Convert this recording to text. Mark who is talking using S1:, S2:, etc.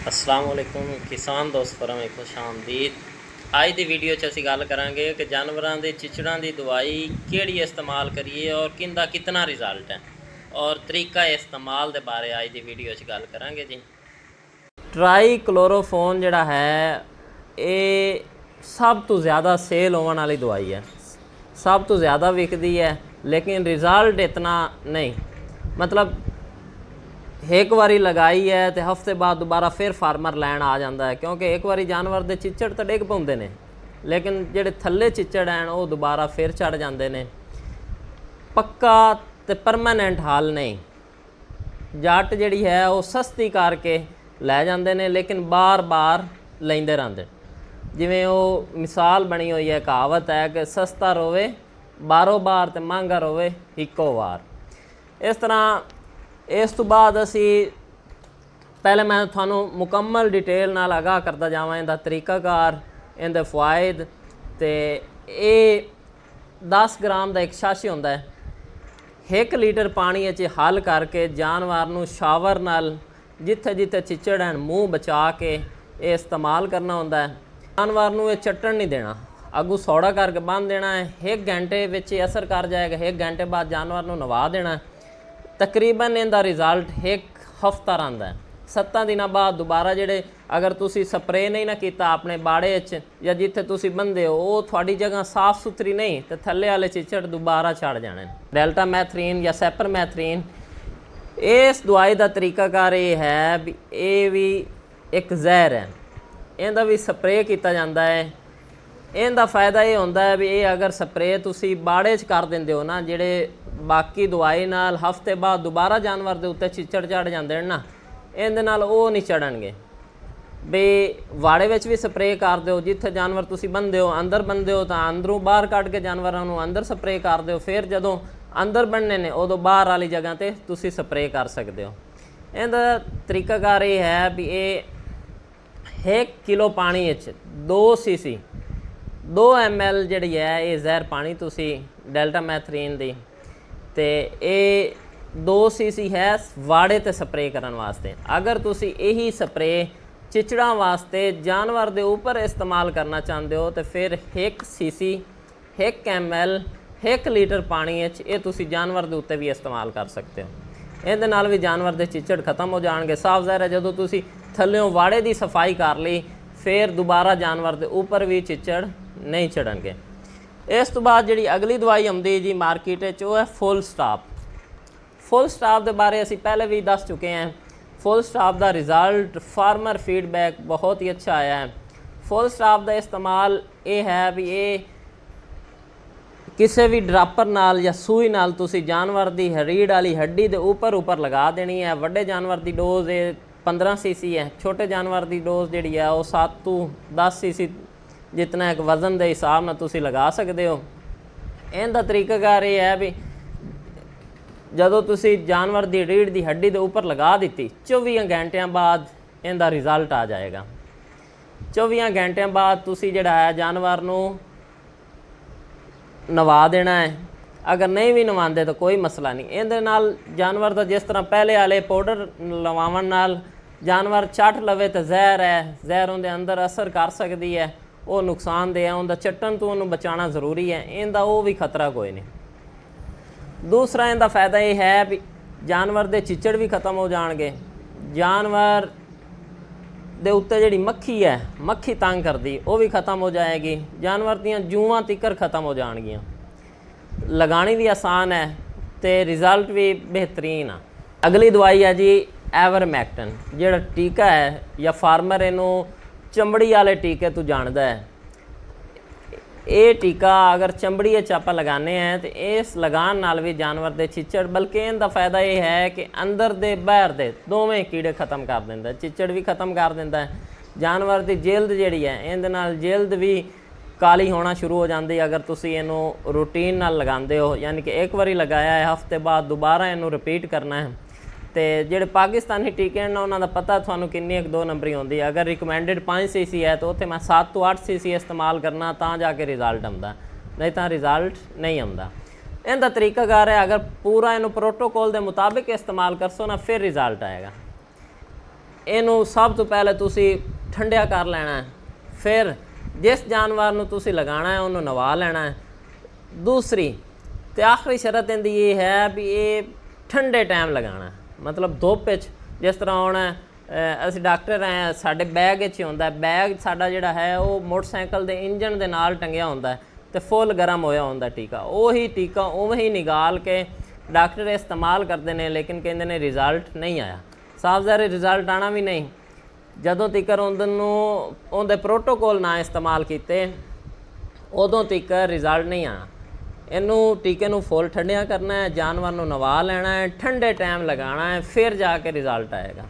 S1: अस्सलाम वालेकुम किसान दोस्त फरम एक खुश आमदीद। ਅੱਜ ਦੀ ਵੀਡੀਓ 'ਚ ਅਸੀਂ ਗੱਲ ਕਰਾਂਗੇ ਕਿ ਜਾਨਵਰਾਂ ਦੇ ਚਿਚੜਾਂ ਦੀ ਦਵਾਈ ਕਿਹੜੀ ਇਸਤੇਮਾਲ ਕਰੀਏ ਔਰ ਕਿੰਦਾ ਕਿਤਨਾ ਰਿਜ਼ਲਟ ਹੈ ਔਰ ਤਰੀਕਾ ਇਸਤੇਮਾਲ ਦੇ ਬਾਰੇ ਅੱਜ ਦੀ ਵੀਡੀਓ 'ਚ ਗੱਲ ਕਰਾਂਗੇ ਜੀ। ਟਰਾਈ ਕਲੋਰੋਫੋਨ ਜਿਹੜਾ ਹੈ ਇਹ ਸਭ ਤੋਂ ਜ਼ਿਆਦਾ ਸੇਲ ਹੋਣ ਵਾਲੀ ਦਵਾਈ ਹੈ, ਸਭ ਤੋਂ ਜ਼ਿਆਦਾ ਵਿਕਦੀ ਹੈ, लेकिन रिजल्ट इतना नहीं। मतलब एक बारी लगाई है तो हफ्ते बाद दोबारा फिर फार्मर लैन आ जाता है, क्योंकि एक बारी जानवर के चिचड़ तो डिग पाते हैं, लेकिन जेडे थले चिचड़ हैं वो दोबारा फिर चढ़ जाते हैं। पक्का तो परमानेंट हाल नहीं। जट जी है वो सस्ती करके लै जाते हैं, लेकिन बार बार लेंदे रहते। जिमें वो मिसाल बनी हुई है, कहावत है कि सस्ता रोवे बारों बार तो महंगा रोवे इको वार। इस तरह इस तो बाद असी पहले मैं थानू मुकम्मल डिटेल नाल आगाह करता जावां इहदा तरीकाकार, इहदे फ़वाइद। तो ये 10 ग्राम का एक शाशी होंदा है, 1 लीटर पानी च हल करके जानवर नू शावर नाल जिथे जिथे चिचड़ हैं मूँह बचा के ये इस्तेमाल करना होंदा है। जानवर नू ये चट्टन नहीं देना, अगू सौड़ा करके बांध देना है। 1 घंटे विच असर कर जाएगा, 1 घंटे बाद जानवर नू नवा देना है। तकरीबन इनका रिजल्ट 1 हफ्ता रहिंदा है। 7 दिनों बाद दोबारा जेडे अगर तुसी स्प्रे नहीं ना किया अपने बाड़े या जिथे तुसी बंदे हो वो थोड़ी जगह साफ सुथरी नहीं तो थले वाले चिचड़ दोबारा चढ़ जाने। डेल्टा मैथरीन या सैपर मैथरीन इस दवाई का तरीकाकार ये है भी ये भी एक जहर है, इनका भी स्प्रे किया जाता है। इनका फ़ायदा ये होंदा है भी ये अगर स्प्रे तुसी बाड़े च कर देंदे हो ना, जेडे बाकी दवाई नाल हफ्ते बाद दोबारा जानवर के उत्ते चिचड़ चढ़ जाते हैं ना, इहदे नाल वो नहीं चढ़नगे। भी वाड़े विच भी स्प्रे कर दो, जिथे जानवर तुसी बंदे हो अंदर बंदे हो तो अंदरों बाहर कढ़ के जानवरों नूं अंदर स्प्रे कर दो, फिर जदों अंदर बनने ने उदों बाहर वाली जगह ते तुसी स्प्रे कर सकते हो। इहदा तरीकाकार ये है भी ये 1 किलो पानी 2 cc 2 ml जी है ये जहर पानी तुसी डेल्टा मैथरीन दी ते ये 2 cc है वाड़े ते स्प्रे करन वास्ते। अगर तुसी यही स्प्रे चिचड़ा वास्ते जानवर दे ऊपर इस्तेमाल करना चाहते हो तो फिर 1 cc 1 ml 1 लीटर पानी ये तुसी जानवर दे उत्ते भी इस्तेमाल कर सकते हो। इहदे नाल भी जानवर दे चिचड़ खत्म हो जाएंगे। साफ ज़ाहिर है जदों तुसी थल्लों वाड़े की सफाई कर ली फिर दोबारा जानवर के उपर भी चिचड़ नहीं चढ़नगे। इस तो बाद जी अगली दवाई आती जी मार्केट वो है फुल स्टॉप। फुल स्टॉप के बारे असी पहले भी दस चुके हैं। फुल स्टॉप का रिजल्ट फार्मर फीडबैक बहुत ही अच्छा आया है। फुल स्टॉप का इस्तेमाल ये है भी ये किसी भी ड्रापर नाल या सूई नाल तुसी जानवर की रीढ़ वाली हड्डी के ऊपर लगा देनी है। वड्डे जानवर की डोज 15 cc है, छोटे जानवर की डोज जी है वो 7 to 10 cc जितना एक वज़न के हिसाब में तुसी लगा सकते हो। इनका तरीकाकार ये है भी जदों तुसी जानवर की रीढ़ की हड्डी के ऊपर लगा दी 24 घंटिया बाद इनका रिजल्ट आ जाएगा। 24 घंटिया बाद तुसी जिहड़ा है जानवर नूं नवा देना है। अगर नहीं भी नवाते तो कोई मसला नहीं। इहदे नाल जानवर का जिस तरह पहले वाले पाउडर लवावन नाल जानवर चट लवे तो जहर है, जहर उनके अंदर असर कर सकती है, वो नुकसानदेह है, उनका चट्टन तो उन्होंने बचाना ज़रूरी है। इनका वो भी खतरा कोई नहीं। दूसरा इनका फ़ायदा ये है भी जानवर के चिचड़ भी खत्म हो जाएंगे। जानवर दे उत्ते जिहड़ी मक्खी है, मक्खी तंग करती वो भी खत्म हो जाएगी। जानवर दियाँ जूआं तिकर खत्म हो जाएगियाँ। लगानी भी आसान है तो रिजल्ट भी बेहतरीन है। अगली दवाई है जी एवरमैक्टन, जिहड़ा टीका है या फार्मर इनू चमड़ी वाले टीके तो जानता है। ये टीका अगर चमड़ी आप लगाने हैं तो इस लगान नाल भी जानवर के चिचड़, बल्कि इनका फ़ायदा ये है कि अंदर दे बाहर दे दोवें कीड़े खत्म कर देंदा है, चिचड़ भी खत्म कर देंदा है। जानवर की जिल्द जिहड़ी है इहदे नाल जिल्द भी काली होना शुरू हो जाती है अगर तुसी इनू रूटीन नाल लगांदे हो। यानी कि एक बारी लगाया है हफ्ते बाद दोबारा इनू रिपीट करना है। तो जेडे पाकिस्तानी टीके हैं उन्होंने पता थानू किन्नी 2 नंबरी होंदी है। अगर रिकमेंडेड 5 cc है तो उत्थे मैं 7 to 8 cc इस्तेमाल करना ता जाके रिजल्ट आता, नहीं तो रिजल्ट नहीं आता। इनका तरीकाकार है, अगर पूरा इनू प्रोटोकॉल के मुताबिक इस्तेमाल करसो ना फिर रिजल्ट आएगा। ਇਹਨੂੰ ਸਭ ਤੋਂ ਪਹਿਲੇ ਤੁਸੀਂ ਠੰਡਿਆ ਕਰ ਲੈਣਾ ਹੈ। ਫਿਰ ਜਿਸ ਜਾਨਵਰ ਨੂੰ ਤੁਸੀਂ ਲਗਾਉਣਾ ਹੈ ਉਹਨੂੰ ਨਵਾ ਲੈਣਾ ਹੈ। दूसरी तो आखिरी शरत इहदी ये है भी ये ठंडे टाइम लगाना, मतलब धुप जिस तरह होना ਅਸੀਂ ਡਾਕਟਰ हैं साडे बैग ही होंदा है, बैग साडा जिहड़ा है वो मोटरसाइकिल के इंजन के नाल टंगिया होंदा है तो फुल गर्म होया होंदा टीका, वही टीका उवें ही निकाल के डॉक्टर इस्तेमाल करते हैं, लेकिन कहते हैं रिजल्ट नहीं आया। साफ ज़ाहिर रिजल्ट आना भी नहीं, जदों तिकर उहदे प्रोटोकॉल ना इस्तेमाल किए उदों तक रिजल्ट नहीं आना। इनू टीके नू फुल ठंडिया करना है, जानवर नू नवा लेना है, ठंडे टाइम लगाना है, फिर जाके रिजल्ट आएगा।